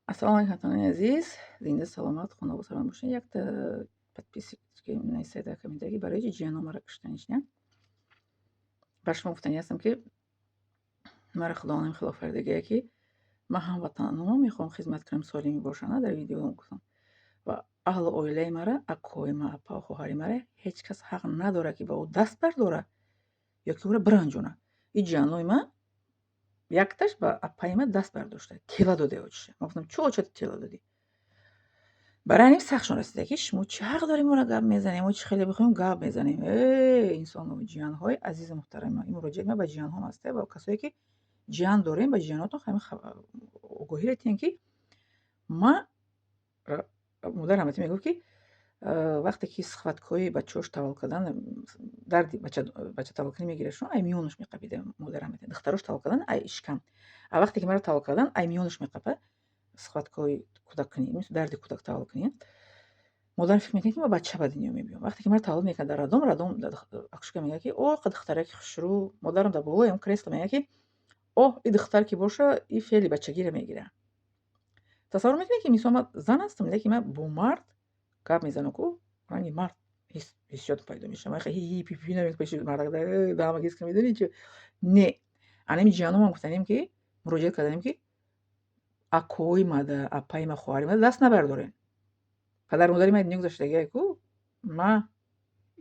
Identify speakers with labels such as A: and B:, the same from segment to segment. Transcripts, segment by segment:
A: Ассалому алейкум, хамтони азиз. Зинда саломат, хунобод салом бошед. Як подписчики нависед комментарий барои чӣ ҷиҳанномаро куштанишня. Бар шумо гуфтани ҳастам, ки мара худованд хилофвардагие, ки ман ҳамватанам мехоҳам хизмат кунам, солимӣ бошам. Дар видеом гуфтам ва аҳли оилаи мара, акои ма, апа ва хоҳари мара ҳеҷ кас ҳақ надорад, ки ба ӯ даст бардора ё ки ӯро биранҷона. И ҷиҳаннои ма якташ ба апаи ма даст бардошта, тела дода очиша. Ман гуфтам, чӣ очат тела додӣ? Барои ҳамин сахтшон расида, ки шумо чӣ ҳақ доред моро гап мезанем? Мо чӣ хеле бихоҳем гап мезанем. Инсонҳо, ҷиҳанҳои азизи муҳтарама, ин муроҷиати ман ба ҷиҳанҳо аст, ба касое, ки ҷиҳан дорем. Ба ҷиҳанотон ҳамин огоҳӣ ратиҳем, ки ман модар ҳамати мегуфт, ки вақте ки сухбаткои бачаҳош тавал кардан, дарди бача тавалкунӣ мегирад, шо ай миёнош меқапида. Модар ҳамати духтарош тавал кардан ай ишкам, а вақте ки маро тавал кардан ай миёнош меқапа. Сухбаткои кӯдаккунӣ, дарди кӯдак тавалкунӣ. Модар фикр мекард, ки ма бача ба дунё мебиём. Вақте ки маро таваллуд мекард дар радом акушка мегӯяд, ки оҳ духтараки хушрӯ. Модарам дар болои он кресло мегӯяд, ки оҳ и духтар ки боша, и феъли бачагиро мегирад. Тасаввур мекунед, ки мисол ман зан ҳастам, лекин ман бо мард гап мезанам, ку ранги мард ҳиссиёт пайдо мешавад. Ман хеле ҳи пи намекунам пеши марда, да ҳама гис кунам, медонӣ чӣ? Не. Анами ҷиҳанном ҳам гуфтанем, ки муроҷиат карданем, ки акои мада, апаи ма, хоҳари ма даст набардорен. Падар модари ма дунё гузаштагиҳай, ку ман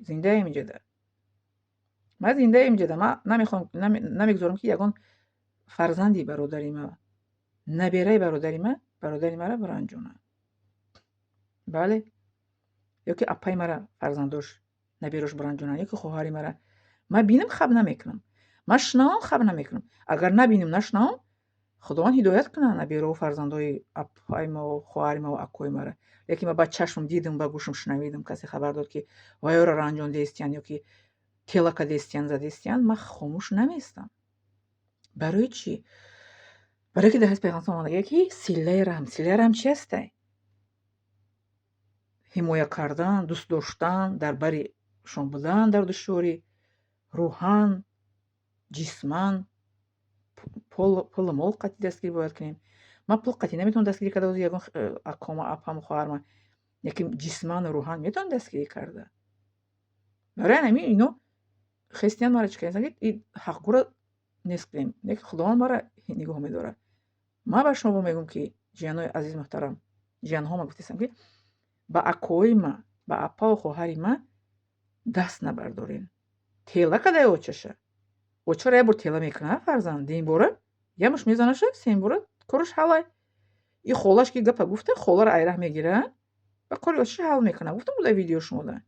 A: зиндаем инҷода. Ман зиндаем инҷода. Ман намехоҳам, намегузорам, ки ягон фарзанди бародари ма, набераи бародари маро биранҷонад. Бале? ё ки апаи мара фарзандош, наберош биранҷонад, ё ки хоҳари мара. Ман бинам хаб намекунам. Ман шунавам хаб намекунам. Агар набинам, нашунавам, худованд ҳидоят кунад набераҳо, фарзандои апаи мо, хоҳари мо ва акои мара. Лекин ман ба чашмам дидам, ба гӯшам шунавидам, касе хабар дод, ки вайёро ранҷондестиянд ё ки телака дестиянд, задестиянд, ман хомӯш намеистам. Барои чӣ? Барое ки дар ҳадиси пайғамбар омадагиҳ, ки силаи раҳм. Силаи раҳм чи ҳастай? ҳимоя кардан, дӯст доштан, дар бари шон будан дар душворӣ, рӯҳан, ҷисман, пулу мол қатъи дастгирӣ бояд кунем. Ман пул қатъи наметавонам дастгирӣ карда аз ягон акома, апам, хоҳарам, лекин ҷисману рӯҳан метавонам дастгирӣ карда. Барои ҳамин ино христиан мара чӣ карданд, ки ҳақгӯро нест кунем, лекин худованд мара нигоҳ медорад. Ман ба шумо мегӯям, ки ҷиҳанои азизи муҳтарам, ҷиҳанҳо ман гуфтастам, ки ба акои ма, ба апаву хоҳари ма даст набардорен. Тела кадай очаша. Очара як бор тела мекунад фарзанд, дин бора ямаш мезанаша, сем бора кораш ҳалай. И холаш ки гапа гуфта, холаро айраҳ мегирад, ба кори очаша ҳал мекунад. Гуфтам дар видео шумода.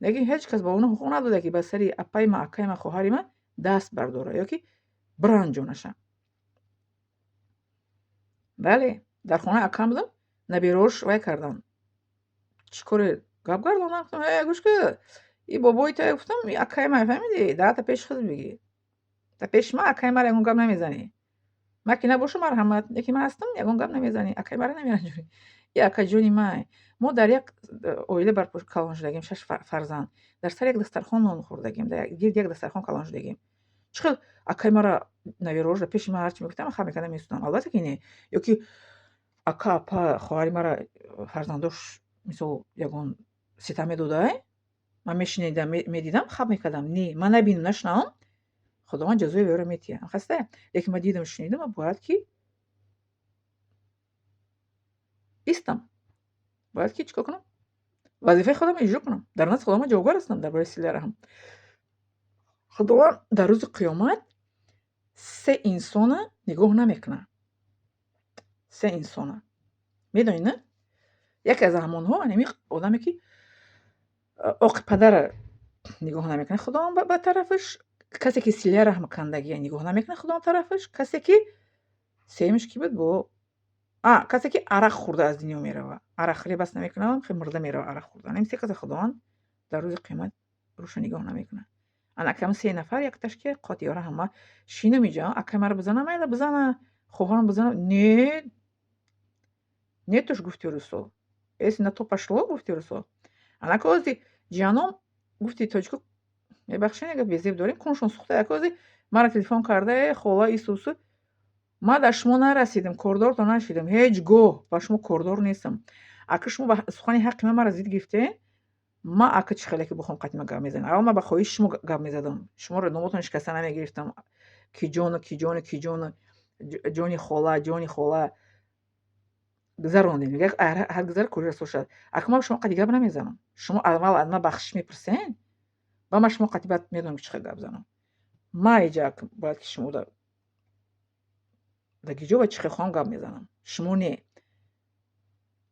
A: Лекин ҳеҷ кас ба онҳо ҳуқуқ надода, ки ба сари апаи ма, акаи ма, хоҳари ма даст бардора ё ки биранҷонаша. Бале, дар хонаи акам будам, набераҳош вай карданд. Чӣ коре гап гардондан? Гуфтам, гӯш куд, и бобои ту, гуфтам, и акаи ма, фаҳмидӣ? Даҳта пеши худ бигир. Та пеши ман акаи маро ягон гап намезанӣ. Ман ки набошам марҳамат, лекин ман ҳастам, ягон гап намезанӣ. Акаи маро намеранҷонӣ. И акаҷони май. Мо дар як оила калон шудагем, 6 фарзанд. Дар сари як дастархон нон хӯрдагем, гирди як дастархон калон шудагем. Чӣ хел акаи маро набераҳош дар пеши ман ҳар чӣ мегуфтам, ман хаб мекардам, меистодам. Албатта ки не. Ё ки ака, апа, хоҳари маро фарзандош мисол ягон ситам медодае, ман мешинидам, медидам, хаб мекардам. Не, ман набинам, нашунавам, худованд ҷазои вайёро метиҳад. Хастае? Лекин ман дидам, шунидам, ман бояд ки истам. Бояд ки чӣ кор кунам? Вазифаи худамро иҷро кунам. Дар назди худованд ман ҷавобгар ҳастам дар бораи силаи раҳм. Худованд дар рӯзи қиёмат 3 инсона нигоҳ намекунад. 3 инсона. Медонед, на? Яке аз ҳамонҳо анеми одаме, ки оқи падара нигоҳ намекунад худованд ба тарафаш, касе ки силаи раҳм кандагия нигоҳ намекунад худованд тарафаш, касе ки сеюмиш ки буд, бо касе ки арақ хӯрда аз дунё мерава. Арақхӯрӣ бас намекунад, хеле мурда мерава арақ хӯрда. Ҳамин 3 каса худованд дар рӯзи қиёмат рӯша нигоҳ намекунад. Ана кам 3 нафар якташ ки қотиёи раҳм. Ман шино меҷавам, акаи маро бизана, майла бизана, хоҳарам бизана. Не. Не то, что гуфти Русул. Если на то пошло, гуфти Русул. Анаки ози ҷиҳанном гуфти тоҷико, мебахшед, ягон безеб дорем, куншон сухта. Як ози маро телефон карда, хола ису-усу. ма дар шумо нарасидем, кордорто нашидем, ҳеҷ гоҳ ба шумо кордор нестам. Ака шумо ба сухани ҳаққи ман маро зид гирифтем, ма ака чӣ хеле ки бихом қати ман гап мезанем. Аввал ман ба хоҳиши шумо гап мезадам. Шуморо номотон шикаста намегирифтам. Киҷону киҷону киҷону ҷони хола гузарондем. Мегӯяд ҳар гузара кӯҷа расо. Ака ман ба шумо қати гап намезанам. Шумо аввал аз ман бахшиш мепурсен, ба ман шумо қати баъд медонам ки чӣ хел гап занам. Ма иҷа бояд ки шумо да гиҷо ба чӣ хел хоҳам гап мезанам. Шумо не.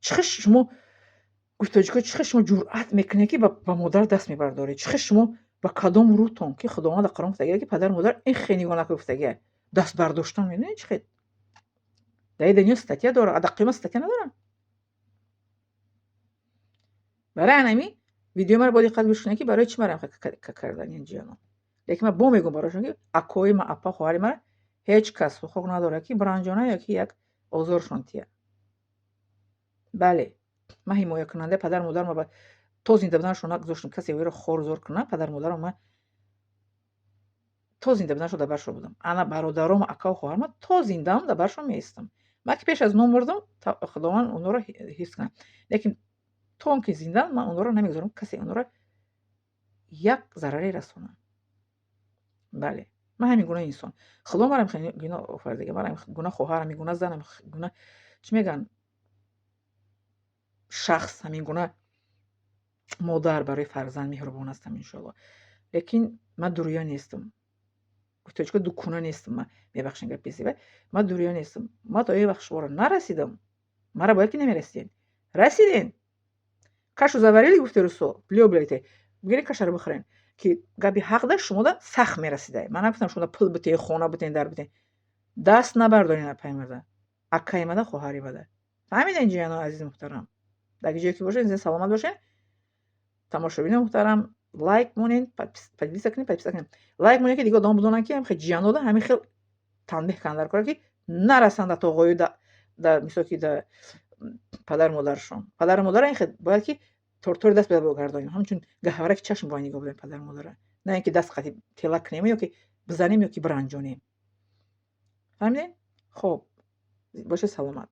A: Чӣ хел шумо гуфтоҷиҳо чӣ хел шумо ҷуръат мекунед ки ба модар даст мебардоред? Чӣ хел шумо ба кадом рӯтон ки Худованд дар Қуръон гуфтагиаст ки падару модар ин хел нигоҳ накунед гуфтагиаст. Даст бардоштан медонед чӣ хел? Дар ин дунё статья дорад, дар қиёмат статья надорад. барои ҳамин видеои маро бо диққат гӯш кунед ки барои чӣ маро кардан ин ҷиёно. Лекин ман бо мегӯям барошон ки акои ман, апа, хоҳари ман ҳеҷ кас ҳуқуқ надорад ки биранҷона ё ки як озоршон тия. Бале, ман ҳимоякунандаи падару модарам ба то зинда буданашон нагузоштам касе оиро хор зор кунад. Падару модарам ман то зинда буданашон дар баршон будам. Ана бародаром, акаву хоҳарам ман то зиндаам дар баршон меистам. Ман ки пеш аз мурдам Худованд онҳоро ҳифз кунад. Лекин то он ки зиндаам ман онҳоро намегузорам касе онҳоро як зараре расонад. Бале, ман ҳамин гуна инсон. Худо маро хеле гуна офаридаги, маро гуна хоҳарам, гуна занам, гуна чӣ мегӯянд шахс, ҳамин гуна модар барои фарзанд меҳрубон ҳастам иншоалло. Лекин ман дурӯё нестам. гуфтоҷиҳо дукуна нестам. Ман мебахшен гапи зиба. Ман дурӯё нестам. Ман то ин вақт шуморо нарасидам. Мара бояд ки намерасидем. Расидем. Кашу заварили гуфте русо. Блёблете. Гирин кашаро бихӯрен. Ки гапи ҳақ да шумо да сахт мерасида. Ман нагуфтам шумо да пул битен, хона битен, дар битен. Даст набардорен апаи мада. Акаи мада, хоҳари мада. Фаҳмидем ҷиёнои азизи муҳтарам. Дар ҷое ки бошед, зинда саломат бошед. Тамошобини муҳтарам, лайк монед, подписка кунед. Лайк монед ки диго одам бидонанд ки ҳамин хел ҷиёнода ҳамин хел танбеҳ кунанд дар кора ки нарасанд то оғои да мисол ки да падару модарашон. Падару модара ин хел бояд ки тортори даст бигардонем. Ҳамчун гаҳвара ки чашм бо нигоҳ бидорем падару модара. На ин ки даст қати тела кунем ё ки бизанем ё ки биранҷонем. Фаҳмидем? Хоб, бошед саломат.